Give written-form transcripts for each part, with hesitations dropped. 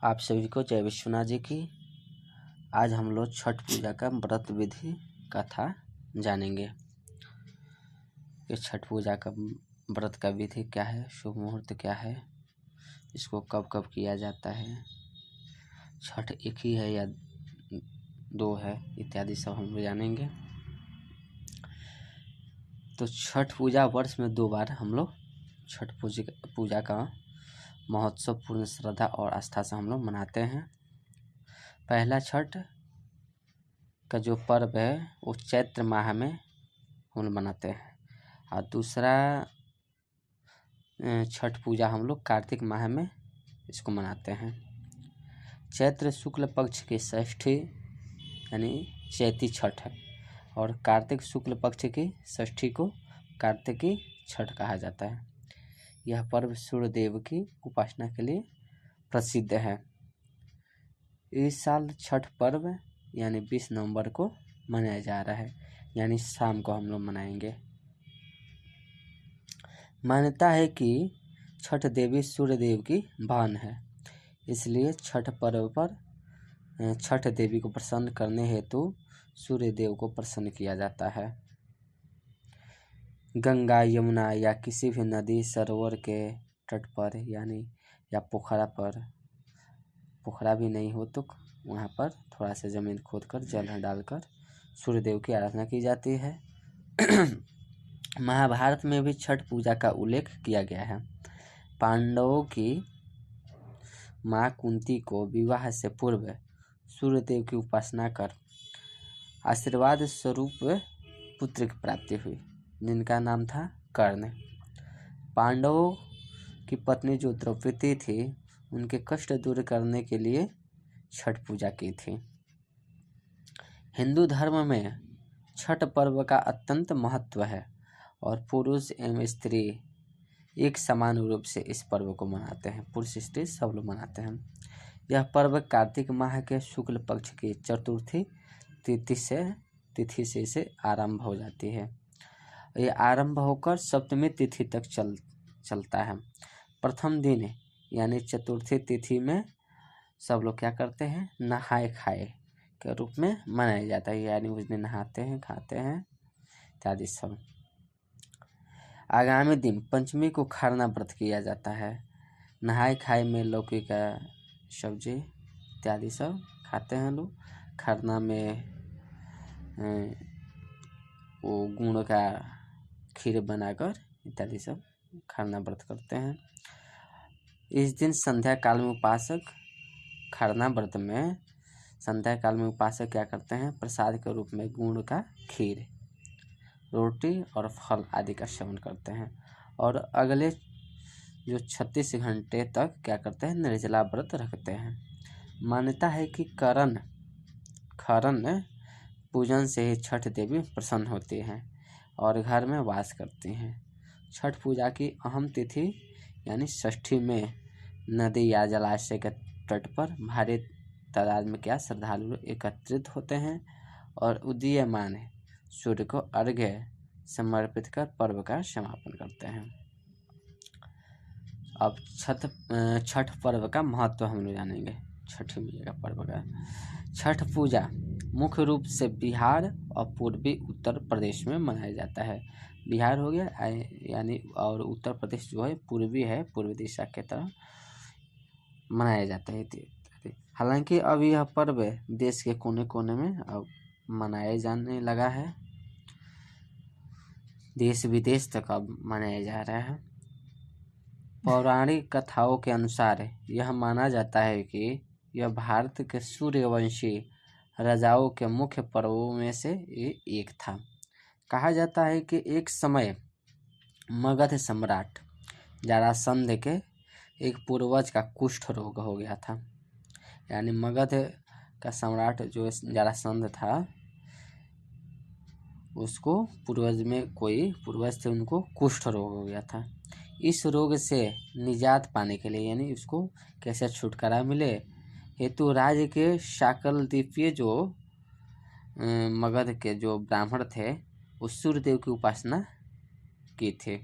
आप सभी को जय विश्वनाथ जी की। आज हम लोग छठ पूजा का व्रत विधि कथा जानेंगे कि छठ पूजा का व्रत का विधि क्या है, शुभ मुहूर्त क्या है, इसको कब कब किया जाता है, छठ एक ही है या दो है, इत्यादि सब हम लोग जानेंगे। तो छठ पूजा वर्ष में 2 बार हम लोग छठ पूजा का महोत्सव पूर्ण श्रद्धा और आस्था से हम लोग मनाते हैं। पहला छठ का जो पर्व है वो चैत्र माह में हम लोग मनाते हैं और दूसरा छठ पूजा हम लोग कार्तिक माह में इसको मनाते हैं। चैत्र शुक्ल पक्ष की षष्ठी यानी चैती छठ है और कार्तिक शुक्ल पक्ष की षष्ठी को कार्तिकी छठ कहा जाता है। यह पर्व सूर्य देव की उपासना के लिए प्रसिद्ध है। इस साल छठ पर्व यानी 20 नवंबर को मनाया जा रहा है, यानी शाम को हम लोग मनाएंगे। मान्यता है कि छठ देवी सूर्य देव की बहन है, इसलिए छठ पर्व पर छठ देवी को प्रसन्न करने हेतु सूर्य देव को प्रसन्न किया जाता है। गंगा, यमुना या किसी भी नदी सरोवर के तट पर यानी या पोखरा भी नहीं हो तो वहाँ पर थोड़ा सा ज़मीन खोदकर जल डालकर सूर्य देव की आराधना की जाती है। महाभारत में भी छठ पूजा का उल्लेख किया गया है। पांडवों की माँ कुंती को विवाह से पूर्व सूर्य देव की उपासना कर आशीर्वाद स्वरूप पुत्र की प्राप्ति हुई, जिनका नाम था कर्ण। पांडवों की पत्नी जो द्रौपदी थी, उनके कष्ट दूर करने के लिए छठ पूजा की थी। हिंदू धर्म में छठ पर्व का अत्यंत महत्व है और पुरुष एवं स्त्री एक समान रूप से इस पर्व को मनाते हैं। पुरुष स्त्री सब लोग मनाते हैं। यह पर्व कार्तिक माह के शुक्ल पक्ष की चतुर्थी तिथि से इसे आरंभ हो जाती है। ये आरंभ होकर सप्तमी तिथि तक चलता है। प्रथम दिन यानी चतुर्थी तिथि में सब लोग क्या करते हैं, नहाए खाए के रूप में मनाया जाता है, यानी उस दिन नहाते हैं, खाते हैं इत्यादि सब। आगामी दिन पंचमी को खरना व्रत किया जाता है। नहाए खाए में लौकी का सब्जी इत्यादि सब खाते हैं लोग। खरना में वो गुड़ का खीर बनाकर इत्यादि सब खरना व्रत करते हैं। इस दिन संध्या काल में खरना व्रत में संध्या काल में उपासक क्या करते हैं, प्रसाद के रूप में गुड़ का खीर, रोटी और फल आदि का सेवन करते हैं और अगले जो 36 घंटे तक क्या करते हैं, निर्जला व्रत रखते हैं। मान्यता है कि खरन पूजन से ही छठ देवी प्रसन्न होती हैं और घर में वास करती हैं। छठ पूजा की अहम तिथि यानी षष्ठी में नदी या जलाशय के तट पर भारी तादाद में श्रद्धालु एकत्रित होते हैं और उदीयमान सूर्य को अर्घ्य समर्पित कर पर्व का समापन करते हैं। अब छठ पर्व का महत्व हम लोग जानेंगे। छठी मैया का पर्व का छठ पूजा मुख्य रूप से बिहार और पूर्वी उत्तर प्रदेश में मनाया जाता है। बिहार हो गया यानी और उत्तर प्रदेश जो है पूर्वी है, पूर्वी दिशा के तरफ मनाया जाता है। हालांकि अब यह पर्व देश के कोने कोने में अब मनाया जाने लगा है, देश विदेश तक अब मनाया जा रहा है। पौराणिक कथाओं के अनुसार यह माना जाता है कि यह भारत के सूर्यवंशी राजाओं के मुख्य पर्वों में से एक था। कहा जाता है कि एक समय मगध सम्राट जरासंध के एक पूर्वज का कुष्ठ रोग हो गया था। यानी मगध का सम्राट जो जरासंध था, उसको पूर्वज थे, उनको कुष्ठ रोग हो गया था। इस रोग से निजात पाने के लिए यानी उसको कैसे छुटकारा मिले हेतु राज्य के शाकलद्वीपीय जो मगध के जो ब्राह्मण थे, उस सूर्यदेव की उपासना की थी।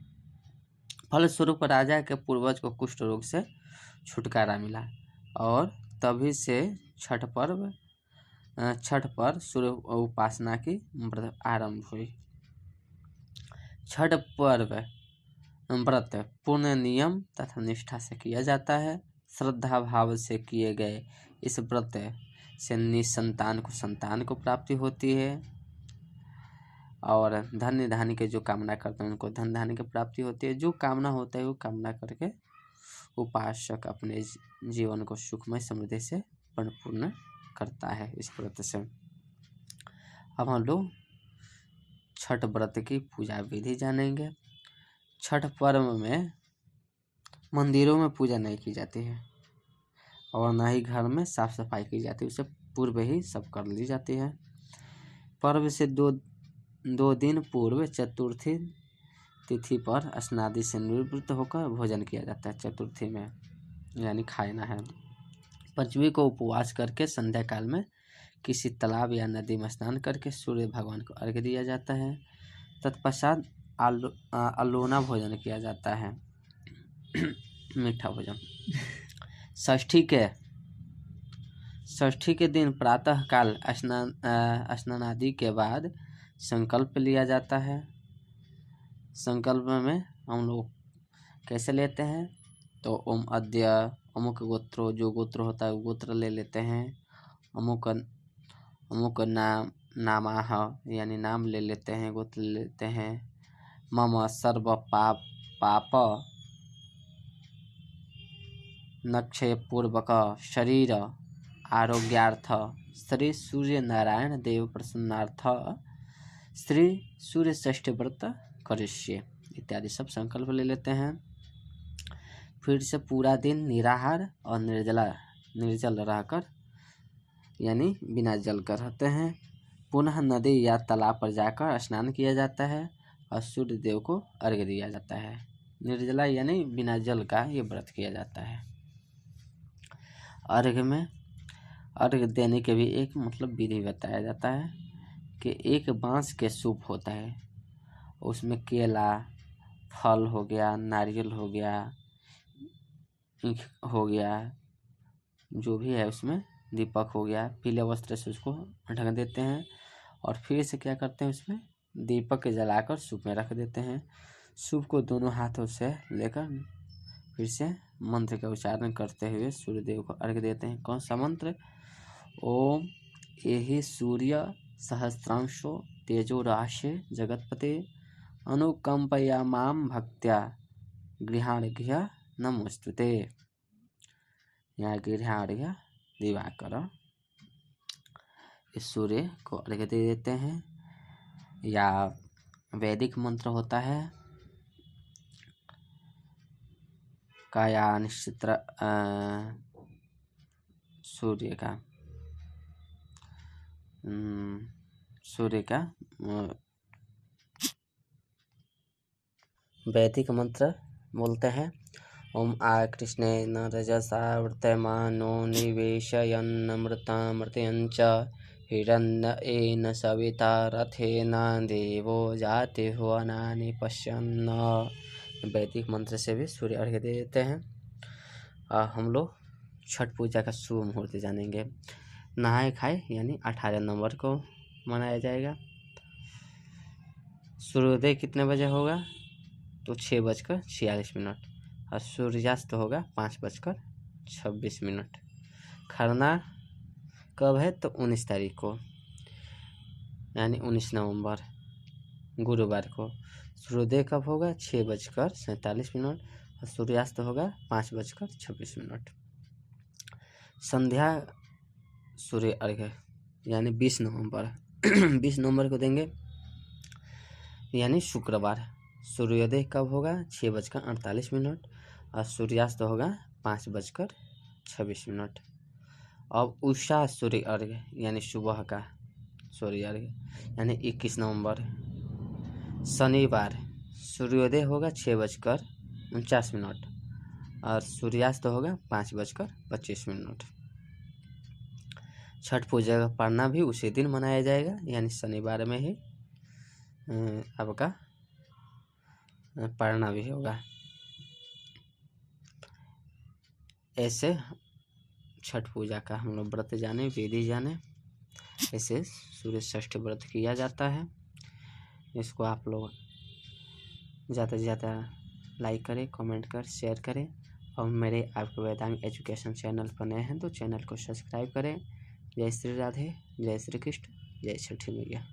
फलस्वरूप राजा के पूर्वज को कुष्ठ रोग से छुटकारा मिला और तभी से छठ पर सूर्य उपासना की आरंभ हुई। छठ पर्व व्रत पूर्ण नियम तथा निष्ठा से किया जाता है। श्रद्धा भाव से किए गए इस व्रत से निसंतान को संतान को प्राप्ति होती है और धन्य धान्य के जो कामना करते हैं उनको धन धान्य की प्राप्ति होती है। जो कामना होता है वो कामना करके उपासक अपने जीवन को सुखमय समृद्धि से परिपूर्ण करता है इस व्रत से। अब हम लोग छठ व्रत की पूजा विधि जानेंगे। छठ पर्व में मंदिरों में पूजा नहीं की जाती है और ना ही घर में साफ सफाई की जाती है, उससे पूर्व ही सब कर ली जाती है। पर्व से दो दिन पूर्व चतुर्थी तिथि पर स्नादि से निवृत्त होकर भोजन किया जाता है। चतुर्थी में यानी खाना है। पंचमी को उपवास करके संध्या काल में किसी तालाब या नदी में स्नान करके सूर्य भगवान को अर्घ्य दिया जाता है। तत्पश्चात अलोना भोजन किया जाता है मीठा भोजन। षष्ठी के दिन प्रातः काल स्नान आदि के बाद संकल्प लिया जाता है। संकल्प में हम लोग कैसे लेते हैं तो ओम अद्य अमुक गोत्रो, जो गोत्र होता है वो गोत्र ले लेते हैं। अमुक नामाह यानी नाम ले लेते हैं, गोत्र ले लेते हैं। मम सर्व पाप नक्षय पूर्वक शरीर आरोग्यार्थ श्री सूर्य नारायण देव प्रसन्नार्थ श्री सूर्य षष्ठी व्रत करिष्ये इत्यादि सब संकल्प ले लेते हैं। फिर से पूरा दिन निराहार और निर्जल रहकर यानी बिना जल कर रहते हैं। पुनः नदी या तालाब पर जाकर स्नान किया जाता है और सूर्य देव को अर्घ्य दिया जाता है। निर्जला यानी बिना जल का ये व्रत किया जाता है। अर्घ्य देने के भी एक विधि बताया जाता है कि एक बांस के सूप होता है, उसमें केला, फल हो गया, नारियल हो गया, ईख हो गया, जो भी है उसमें दीपक हो गया, पीले वस्त्र से उसको ढक देते हैं और फिर से क्या करते हैं उसमें दीपक जलाकर सूप में रख देते हैं। सूप को दोनों हाथों से लेकर फिर से मंत्र का उच्चारण करते हुए सूर्यदेव को अर्घ्य देते हैं। कौन सा मंत्र? ओम एहि सूर्य सहस्रांशो तेजो राशे जगतपते अनुकंपया माम भक्त्या गृहाणघ्य नमोस्तुते। यहाँ गृहाणघ्य दिवाकर इस सूर्य को अर्घ्य दे देते हैं। या वैदिक मंत्र होता है काया निश्चित सूर्य का वैदिक मंत्र बोलते हैं। ओम आ कृष्णेन रजसा वर्तमानो निवेशयन्नमृतामृतयञ्च हिरण्येन सविता रथेन देवो जाति हुवनानि पश्यन्। वैदिक मंत्र से भी सूर्य अर्घ्य दे देते हैं। हम लोग छठ पूजा का शुभ मुहूर्त जानेंगे। नहाए खाए यानी 18 नवंबर को मनाया जाएगा। सूर्योदय कितने बजे होगा तो 6:46 और सूर्यास्त होगा 5:26। खरना कब है तो 19 तारीख को यानी 19 नवंबर गुरुवार को। सूर्योदय कब होगा 6:47 और सूर्यास्त होगा 5:26। संध्या सूर्य अर्घ्य यानी 20 नवंबर 20 नवंबर को देंगे यानी शुक्रवार। सूर्योदय कब होगा 6:48 और सूर्यास्त होगा 5:26। अब उषा सूर्य अर्घ्य यानी सुबह का सूर्य अर्घ्य यानी 21 नवंबर शनिवार। सूर्योदय होगा 6:49 और सूर्यास्त होगा 5:25। छठ पूजा का पढ़ना भी उसी दिन मनाया जाएगा यानी शनिवार में ही आपका पढ़ना भी होगा। ऐसे छठ पूजा का हम लोग व्रत जाने, विधि जाने। ऐसे सूर्य षष्ठी व्रत किया जाता है। इसको आप लोग ज़्यादा से ज़्यादा लाइक करें, कमेंट कर, शेयर करें। और मेरे आपके वेदांग एजुकेशन चैनल पर नए हैं तो चैनल को सब्सक्राइब करें। जय श्री राधे, जय श्री कृष्ण, जय छठी मैया।